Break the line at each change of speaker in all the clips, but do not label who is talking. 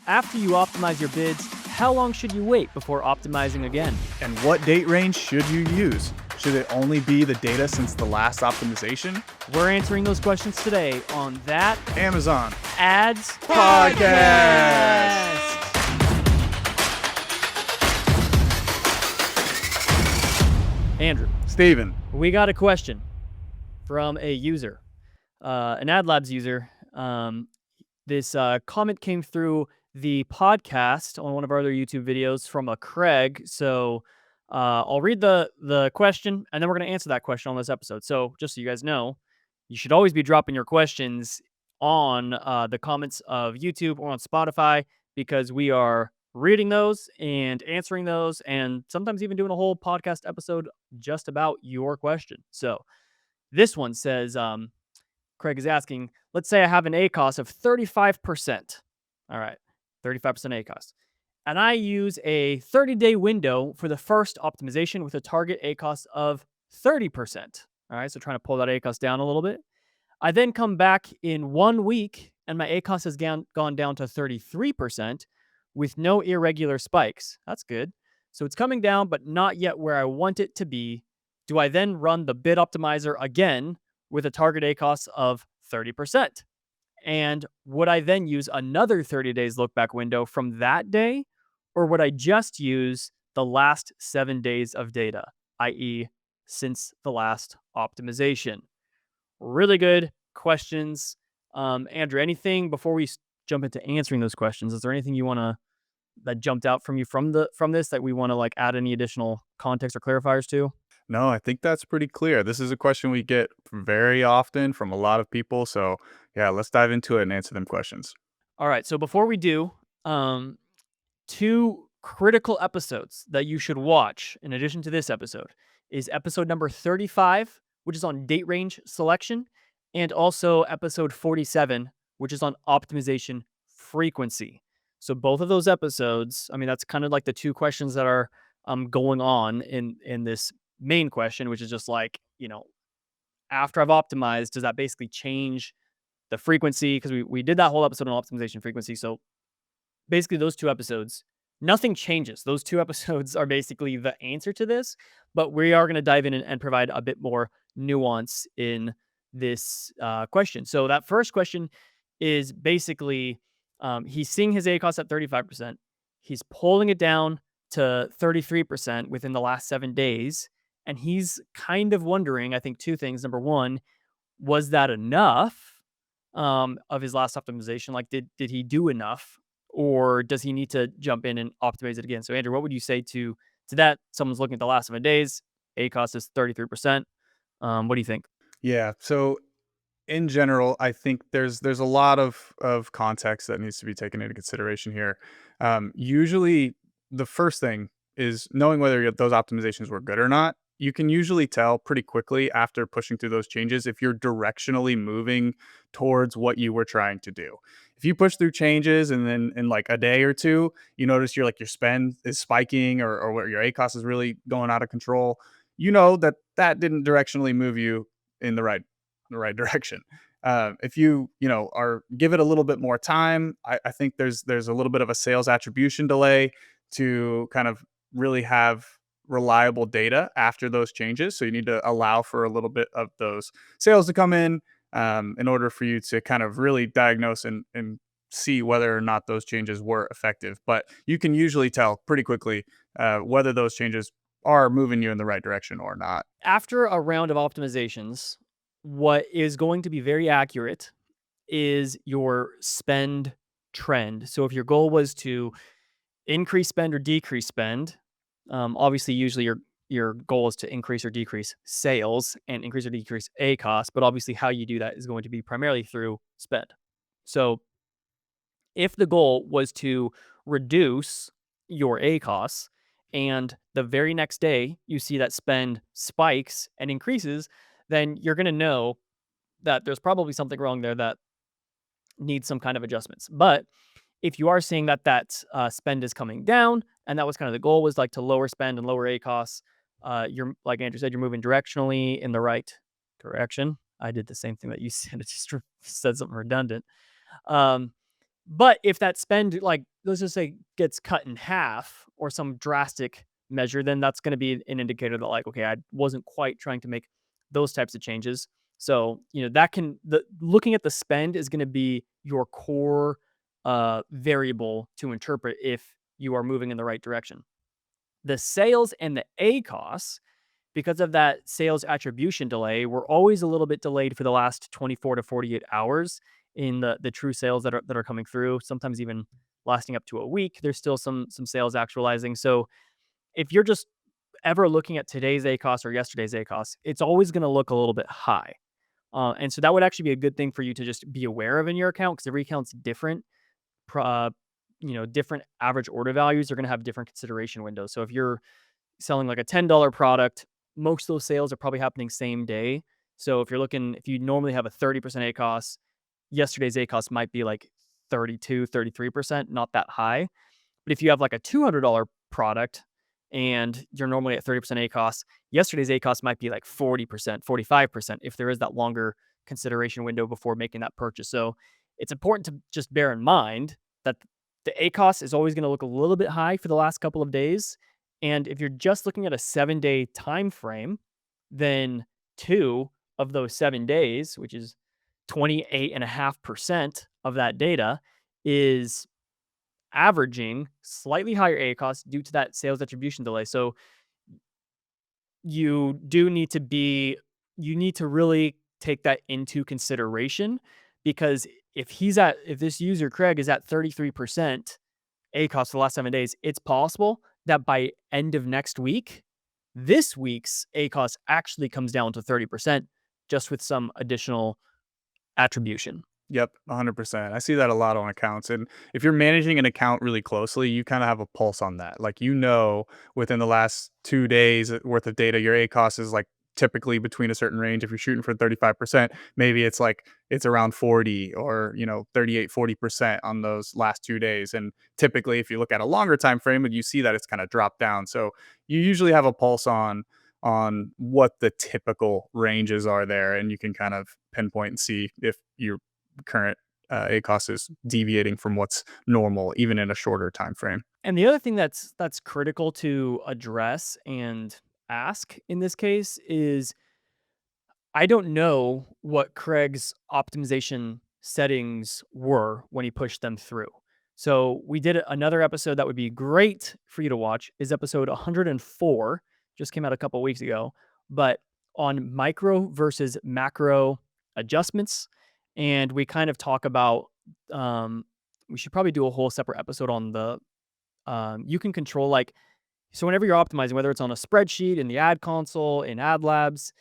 After you optimize your bids, how long should you wait before optimizing again?
And what date range should you use? Should it only be the data since the last optimization?
We're answering those questions today on That
Amazon
Ads
Podcast.
Andrew,
Steven.
we got a question from a user, an AdLabs user. This comment came through the podcast on one of our other YouTube videos from a Craig. So I'll read the question, and then we're going to answer that question on this episode. So just so you guys know, you should always be dropping your questions on the comments of YouTube or on Spotify, because we are reading those and answering those, and sometimes even doing a whole podcast episode just about your question. So this one says, Craig is asking, let's say I have an ACoS of 35%. All right, 35% ACoS. And I use a 30-day window for the first optimization with a target ACoS of 30%. All right, so trying to pull that ACoS down a little bit. I then come back in 1 week and my ACoS has gone down to 33% with no irregular spikes. That's good. So it's coming down, but not yet where I want it to be. Do I then run the bid optimizer again with a target ACoS of 30%? And would I then use another 30 days look back window from that day? Or would I just use the last 7 days of data, i.e. since the last optimization? Really good questions. Andrew, anything before we jump into answering those questions? Is there anything you want to that jumped out from you from this that we want to add any additional context or clarifiers to?
No, I think that's pretty clear. This is a question we get very often from a lot of people. So yeah, let's dive into it and answer them questions.
All right. So before we do, 2 critical episodes that you should watch in addition to this episode is episode number 35, which is on date range selection, and also episode 47, which is on optimization frequency. So both of those episodes, I mean, that's kind of like the 2 questions that are going on in this main question, which is just after I've optimized, does that basically change the frequency? Because we did that whole episode on optimization frequency. So basically those 2 episodes, nothing changes. Those 2 episodes are basically the answer to this, but we are going to dive in and provide a bit more nuance in this question. So that first question is basically he's seeing his ACoS at 35%. He's pulling it down to 33% within the last 7 days. And he's kind of wondering, I think, 2 things. Number one, was that enough of his last optimization? Like, did he do enough? Or does he need to jump in and optimize it again? So, Andrew, what would you say to that? Someone's looking at the last 7 days. ACoS is 33%. What do you think?
Yeah. So in general, I think there's a lot of context that needs to be taken into consideration here. Usually, the first thing is knowing whether those optimizations were good or not. You can usually tell pretty quickly after pushing through those changes if you're directionally moving towards what you were trying to do. If you push through changes and then in like a day or two, you notice your spend is spiking or where your ACoS is really going out of control, you know that didn't directionally move you in the right direction. If are give it a little bit more time, I think there's a little bit of a sales attribution delay to kind of really have reliable data after those changes. So you need to allow for a little bit of those sales to come in order for you to kind of really diagnose and see whether or not those changes were effective. But you can usually tell pretty quickly whether those changes are moving you in the right direction or not.
After a round of optimizations, what is going to be very accurate is your spend trend. So if your goal was to increase spend or decrease spend, obviously, usually your goal is to increase or decrease sales and increase or decrease ACoS, but obviously how you do that is going to be primarily through spend. So if the goal was to reduce your ACoS and the very next day you see that spend spikes and increases, then you're going to know that there's probably something wrong there that needs some kind of adjustments. But if you are seeing that spend is coming down, and that was kind of the goal, was to lower spend and lower ACoS, you're, like Andrew said, you're moving directionally in the right direction. I did the same thing that you said. It just said something redundant. But if that spend let's just say gets cut in half or some drastic measure, then that's going to be an indicator that like, okay, I wasn't quite trying to make those types of changes. So, that can the looking at the spend is going to be your core variable to interpret if you are moving in the right direction. The sales and the ACoS, because of that sales attribution delay, we're always a little bit delayed for the last 24 to 48 hours in the true sales that are coming through, sometimes even lasting up to a week. There's still some sales actualizing. So if you're just ever looking at today's ACoS or yesterday's ACoS, it's always going to look a little bit high. And so that would actually be a good thing for you to just be aware of in your account because every account's different. Uh, different average order values are going to have different consideration windows. So if you're selling like a $10 product, most of those sales are probably happening same day. So if you normally have a 30% ACoS, yesterday's ACoS might be like 32, 33%, not that high. But if you have like a $200 product and you're normally at 30% ACoS, yesterday's ACoS might be like 40%, 45% if there is that longer consideration window before making that purchase. So it's important to just bear in mind that the ACoS is always going to look a little bit high for the last couple of days. And if you're just looking at a 7-day time frame, then 2 of those 7 days, which is 28.5% of that data, is averaging slightly higher ACoS due to that sales attribution delay. So you do need to be you need to really take that into consideration because if this user Craig is at 33% ACoS for the last 7 days, it's possible that by end of next week, this week's ACoS actually comes down to 30% just with some additional attribution.
Yep, 100%. I see that a lot on accounts. And if you're managing an account really closely, you kind of have a pulse on that. Like, within the last 2 days worth of data, your ACoS is like typically between a certain range. If you're shooting for 35%, maybe it's around 40 or, 38, 40% on those last 2 days. And typically, if you look at a longer time frame, you see that it's kind of dropped down. So you usually have a pulse on what the typical ranges are there, and you can kind of pinpoint and see if you're current ACoS is deviating from what's normal, even in a shorter time frame.
And the other thing that's critical to address and ask in this case is I don't know what Craig's optimization settings were when he pushed them through. So we did another episode that would be great for you to watch is episode 104, just came out a couple weeks ago, but on micro versus macro adjustments. And we kind of talk about, we should probably do a whole separate episode on you can control so whenever you're optimizing, whether it's on a spreadsheet in the ad console, in ad labs,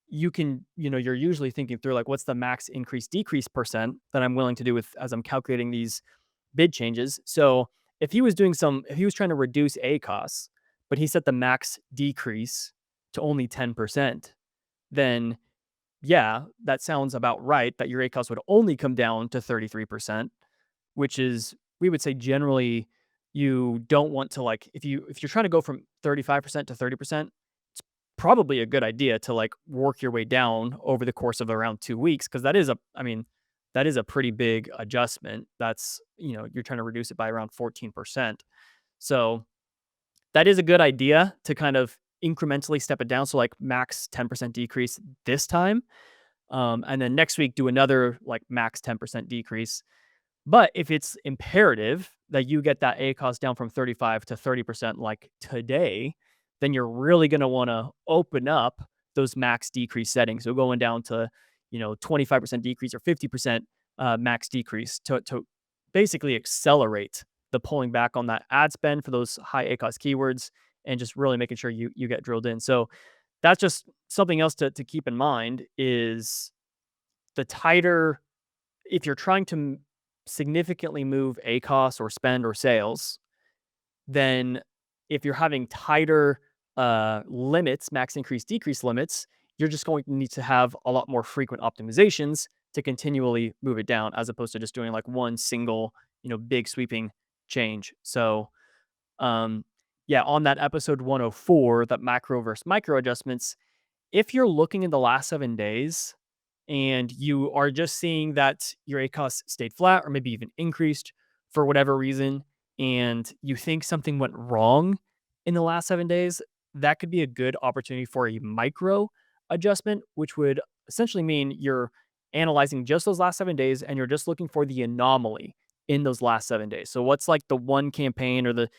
you're usually thinking through like, what's the max increase decrease percent that I'm willing to do as I'm calculating these bid changes. So if he was trying to reduce ACoS, but he set the max decrease to only 10%, then yeah, that sounds about right that your ACoS would only come down to 33%, which is, we would say generally you don't want to if you're trying to go from 35% to 30%, probably a good idea to work your way down over the course of around 2 weeks because that is a pretty big adjustment. That's, you're trying to reduce it by around 14%. So that is a good idea to kind of incrementally step it down. So like max 10% decrease this time. And then next week do another like max 10% decrease. But if it's imperative that you get that ACoS down from 35 to 30% like today, then you're really going to want to open up those max decrease settings. So going down to, 25% decrease or 50% max decrease to basically accelerate the pulling back on that ad spend for those high ACoS keywords and just really making sure you get drilled in. So that's just something else to keep in mind is the tighter, if you're trying to significantly move ACoS or spend or sales, then if you're having tighter limits, max increase decrease limits, you're just going to need to have a lot more frequent optimizations to continually move it down as opposed to just doing like one single, big sweeping change. So, yeah, on that episode 104, that macro versus micro adjustments, if you're looking in the last 7 days and you are just seeing that your ACoS stayed flat or maybe even increased for whatever reason, and you think something went wrong in the last 7 days, that could be a good opportunity for a micro adjustment, which would essentially mean you're analyzing just those last 7 days and you're just looking for the anomaly in those last 7 days. So, what's like the one campaign or the,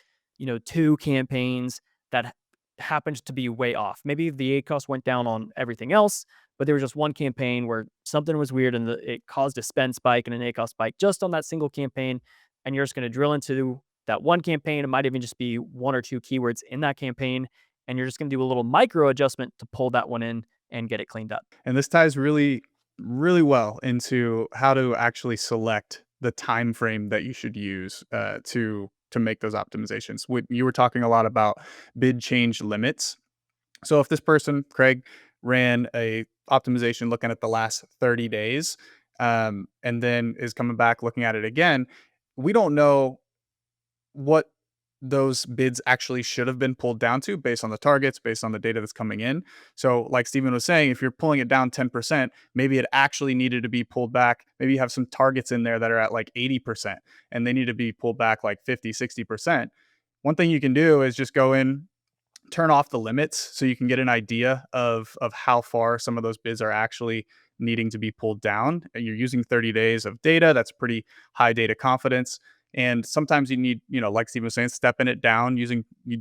two campaigns that happens to be way off? Maybe the ACoS went down on everything else, but there was just one campaign where something was weird and it caused a spend spike and an ACoS spike just on that single campaign. And you're just going to drill into that one campaign. It might even just be one or two keywords in that campaign. And you're just going to do a little micro adjustment to pull that one in and get it cleaned up.
And this ties really, really well into how to actually select the time frame that you should use to make those optimizations. You were talking a lot about bid change limits. So if this person, Craig, ran a optimization looking at the last 30 days, and then is coming back looking at it again, we don't know what those bids actually should have been pulled down to based on the targets, based on the data that's coming in. So, like Steven was saying, if you're pulling it down 10%, maybe it actually needed to be pulled back. Maybe you have some targets in there that are at like 80% and they need to be pulled back like 50, 60%. One thing you can do is just go in, turn off the limits so you can get an idea of how far some of those bids are actually needing to be pulled down. And you're using 30 days of data. That's pretty high data confidence. And sometimes you need, like Steve was saying, stepping it down,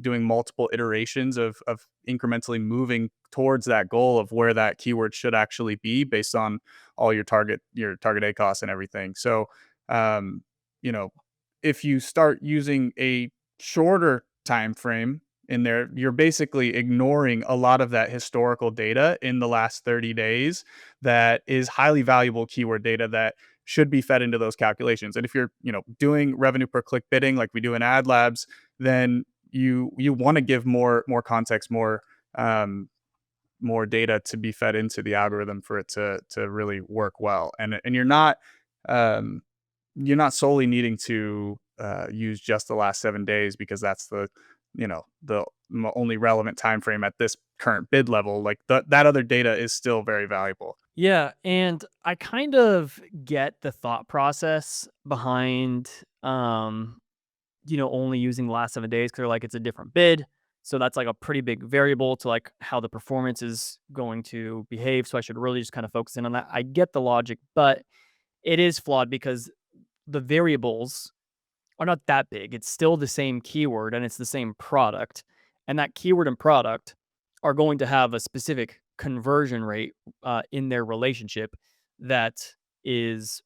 doing multiple iterations of incrementally moving towards that goal of where that keyword should actually be based on all your target ACoS and everything. So, um, you know, if you start using a shorter time frame in there, you're basically ignoring a lot of that historical data in the last 30 days that is highly valuable keyword data that should be fed into those calculations. And if you're, doing revenue per click bidding like we do in ad labs, then you want to give more context, more data to be fed into the algorithm for it to really work well. And um, you're not solely needing to use just the last 7 days because that's the only relevant time frame at this current bid level. Like that other data is still very valuable.
Yeah, and I kind of get the thought process behind only using the last 7 days because they're like it's a different bid. So that's like a pretty big variable to like how the performance is going to behave. So I should really just kind of focus in on that. I get the logic, but it is flawed because the variables are not that big. It's still the same keyword and it's the same product. And that keyword and product are going to have a specific conversion rate in their relationship that is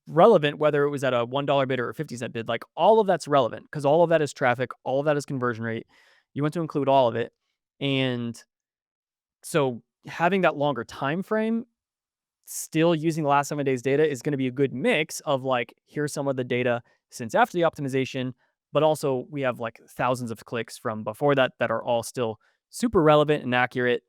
relevant, whether it was at a $1 bid or a 50-cent bid. Like all of that's relevant because all of that is traffic, all of that is conversion rate. You want to include all of it. And so having that longer time frame, still using the last 7 days data is going to be a good mix of like, here's some of the data since after the optimization, but also we have like thousands of clicks from before that that are all still super relevant and accurate.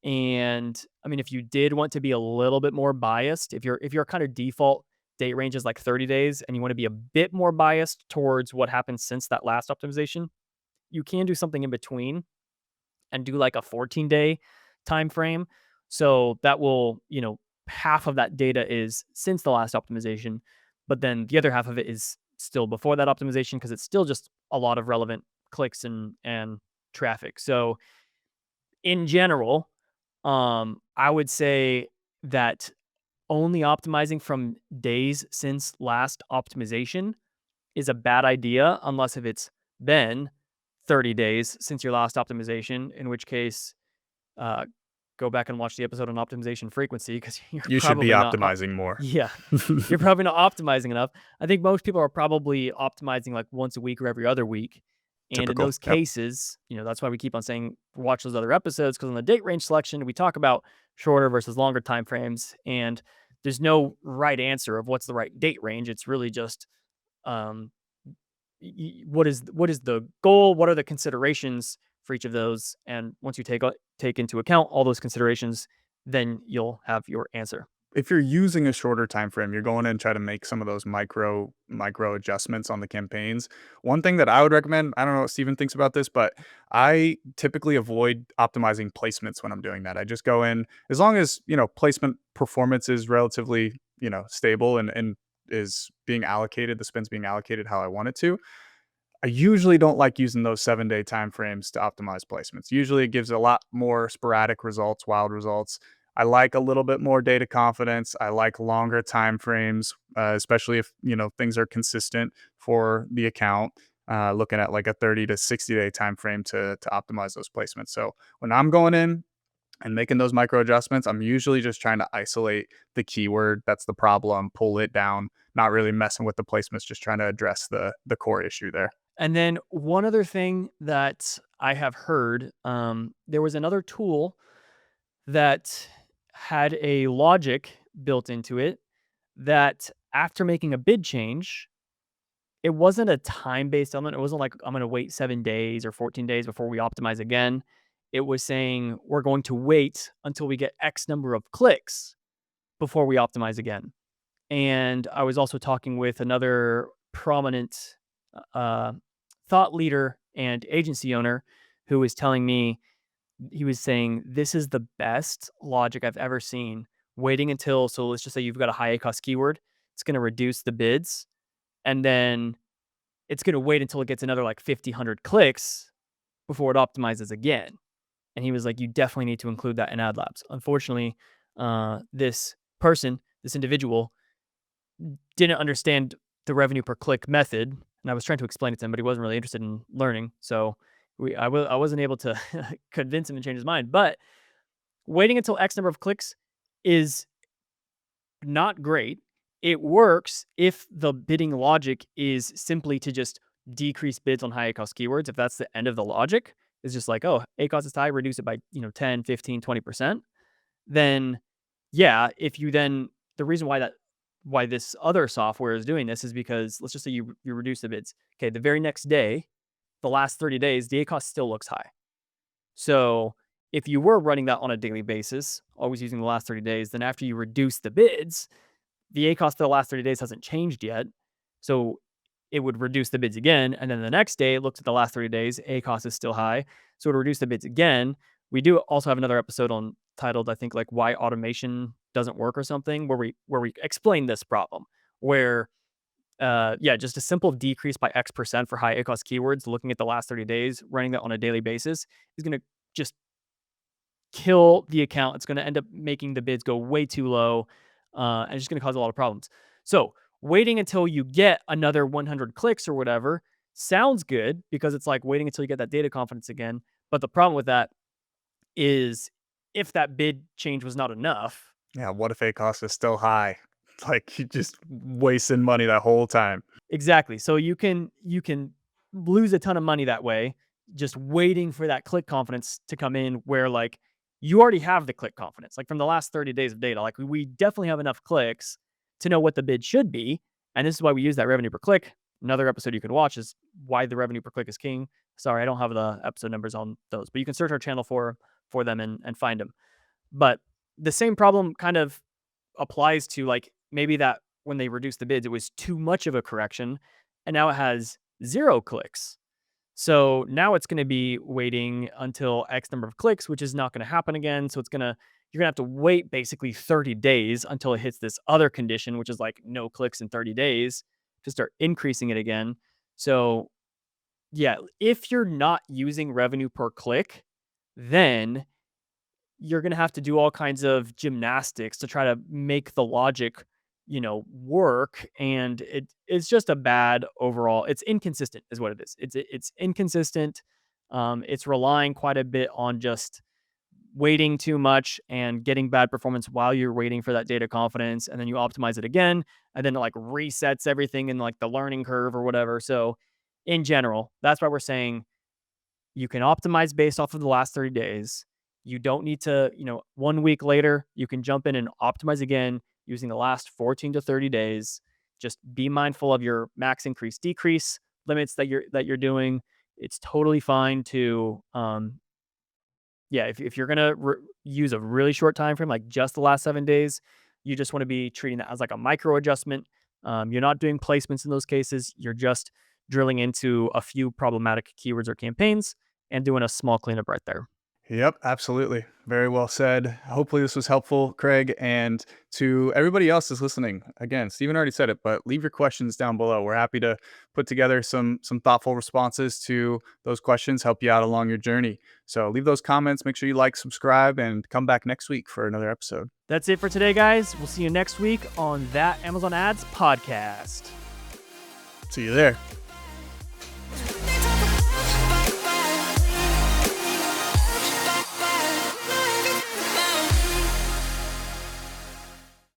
And I mean, if you did want to be a little bit more biased, if your kind of default date range is like 30 days and you want to be a bit more biased towards what happened since that last optimization, you can do something in between and do like a 14-day time frame. So that will, half of that data is since the last optimization, but then the other half of it is still before that optimization because it's still just a lot of relevant clicks and traffic. So in general, I would say that only optimizing from days since last optimization is a bad idea unless if it's been 30 days since your last optimization, in which case, uh, go back and watch the episode on optimization frequency because you're
You should be
probably not.
optimizing more.
Yeah, you're probably not optimizing enough. I think most people are probably optimizing like once a week or every other week. And in
Typical.
those
Yep.
cases, that's why we keep on saying watch those other episodes because on the date range selection, we talk about shorter versus longer time frames. And there's no right answer of what's the right date range. It's really just um, what is the goal? What are the considerations for each of those? And once you take into account all those considerations, then you'll have your answer.
If you're using a shorter time frame, you're going in and try to make some of those micro adjustments on the campaigns. One thing that I would recommend, I don't know what Steven thinks about this, but I typically avoid optimizing placements when I'm doing that. I just go in as long as, placement performance is relatively, stable and is being allocated, the spend's being allocated how I want it to. I usually don't like using those 7-day timeframes to optimize placements. Usually it gives a lot more sporadic results, wild results. I like a little bit more data confidence. I like longer timeframes, especially if things are consistent for the account. Looking at like a 30 to 60-day time frame to optimize those placements. So when I'm going in and making those micro adjustments, I'm usually just trying to isolate the keyword that's the problem, pull it down, not really messing with the placements, just trying to address the core issue there.
And then one other thing that I have heard, there was another tool that had a logic built into it that after making a bid change, it wasn't a time-based element. It wasn't like I'm going to wait 7 days or 14 days before we optimize again. It was saying we're going to wait until we get X number of clicks before we optimize again. And I was also talking with another prominent uh, thought leader and agency owner who was telling me, he was saying, this is the best logic I've ever seen. Waiting until, so let's just say you've got a high ACoS keyword, it's going to reduce the bids, and then it's going to wait until it gets another like 50, 100 clicks before it optimizes again. And he was like, you definitely need to include that in ad labs. Unfortunately, this individual didn't understand the revenue per click method, and I was trying to explain it to him, but he wasn't really interested in learning. So I wasn't able to convince him to change his mind. But waiting until X number of clicks is not great. It works if the bidding logic is simply to just decrease bids on high ACoS keywords. If that's the end of the logic, it's just like, oh, ACoS is high, reduce it by 10, 15, 20%. Then yeah, if you then, the reason why this other software is doing this is because let's just say you reduce the bids. Okay, the very next day, the last 30 days, the ACoS still looks high. So if you were running that on a daily basis, always using the last 30 days, then after you reduce the bids, the ACoS for the last 30 days hasn't changed yet. So it would reduce the bids again. And then the next day, it looks at the last 30 days, ACoS is still high. So it would reduce the bids again. We do also have another episode on titled, I think, like why automation doesn't work or something, where we explain this problem. Where just a simple decrease by X% for high ACoS keywords, looking at the last 30 days, running that on a daily basis is going to just kill the account. It's going to end up making the bids go way too low, and it's just going to cause a lot of problems. So waiting until you get another 100 clicks or whatever sounds good because it's like waiting until you get that data confidence again. But the problem with that is if that bid change was not enough.
Yeah, what if ACoS is still high? Like you just wasting money that whole time.
Exactly. So you can lose a ton of money that way, just waiting for that click confidence to come in where like you already have the click confidence. Like from the last 30 days of data, like we definitely have enough clicks to know what the bid should be. And this is why we use that revenue per click. Another episode you can watch is why the revenue per click is king. Sorry, I don't have the episode numbers on those, but you can search our channel for them and find them. But the same problem kind of applies to like maybe that when they reduced the bids, it was too much of a correction and now it has 0 clicks. So now it's going to be waiting until X number of clicks, which is not going to happen again. So you're going to have to wait basically 30 days until it hits this other condition, which is like no clicks in 30 days to start increasing it again. So yeah, if you're not using revenue per click, then you're going to have to do all kinds of gymnastics to try to make the logic, work. And it's just a bad overall. It's inconsistent, is what it is. It's inconsistent. It's relying quite a bit on just waiting too much and getting bad performance while you're waiting for that data confidence, and then you optimize it again, and then it like resets everything in like the learning curve or whatever. So, in general, that's why we're saying you can optimize based off of the last 30 days. You don't need to, 1 week later, you can jump in and optimize again using the last 14 to 30 days. Just be mindful of your max increase decrease limits that you're doing. It's totally fine to if you're going to use a really short time frame like just the last 7 days, you just want to be treating that as like a micro adjustment. You're not doing placements in those cases. You're just drilling into a few problematic keywords or campaigns and doing a small cleanup right there.
Yep, absolutely. Very well said. Hopefully, this was helpful, Craig. And to everybody else that's listening, again, Stephen already said it, but leave your questions down below. We're happy to put together some thoughtful responses to those questions, help you out along your journey. So leave those comments. Make sure you like, subscribe, and come back next week for another episode.
That's it for today, guys. We'll see you next week on That Amazon Ads podcast.
See you there.